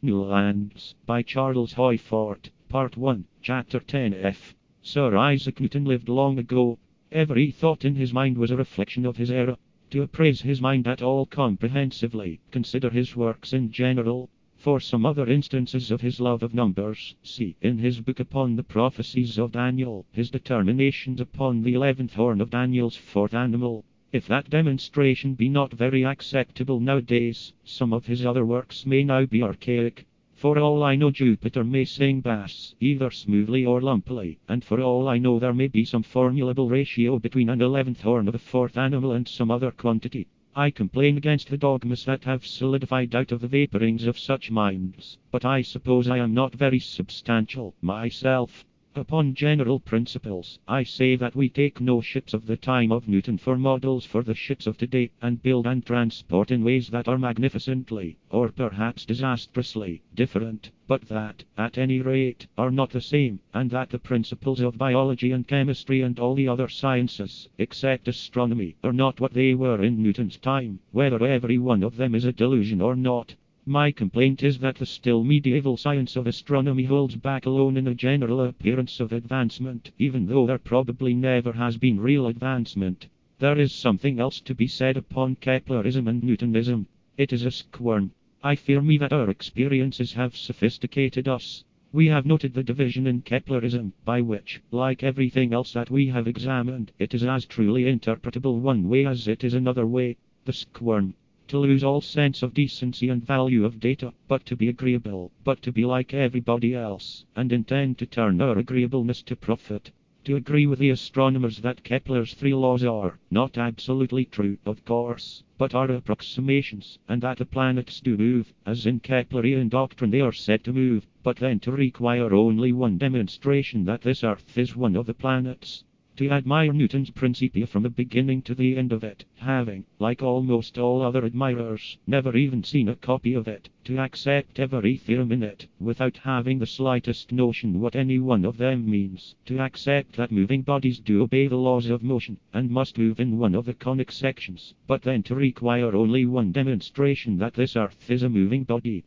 Newlands, by Charles Hoyfort, Part 1, Chapter 10F. Sir Isaac Newton lived long ago. Every thought in his mind was a reflection of his era. To appraise his mind at all comprehensively, consider his works in general. For some other instances of his love of numbers, see, in his book upon the prophecies of Daniel, his determinations upon the 11th horn of Daniel's fourth animal. If that demonstration be not very acceptable nowadays, some of his other works may now be archaic. For all I know Jupiter may sing bass, either smoothly or lumpily, and for all I know there may be some formulable ratio between an 11th horn of a fourth animal and some other quantity. I complain against the dogmas that have solidified out of the vaporings of such minds, but I suppose I am not very substantial myself. Upon general principles, I say that we take no ships of the time of Newton for models for the ships of today, and build and transport in ways that are magnificently, or perhaps disastrously, different, but that, at any rate, are not the same, and that the principles of biology and chemistry and all the other sciences, except astronomy, are not what they were in Newton's time, whether every one of them is a delusion or not. My complaint is that the still medieval science of astronomy holds back alone in a general appearance of advancement, even though there probably never has been real advancement. There is something else to be said upon Keplerism and Newtonism. It is a squirm. I fear me that our experiences have sophisticated us. We have noted the division in Keplerism, by which, like everything else that we have examined, it is as truly interpretable one way as it is another way. The squirm. To lose all sense of decency and value of data, but to be agreeable, but to be like everybody else, and intend to turn our agreeableness to profit. To agree with the astronomers that Kepler's three laws are not absolutely true, of course, but are approximations, and that the planets do move, as in Keplerian doctrine they are said to move, but then to require only one demonstration that this Earth is one of the planets. To admire Newton's Principia from the beginning to the end of it, having, like almost all other admirers, never even seen a copy of it, to accept every theorem in it, without having the slightest notion what any one of them means, to accept that moving bodies do obey the laws of motion, and must move in one of the conic sections, but then to require only one demonstration that this Earth is a moving body.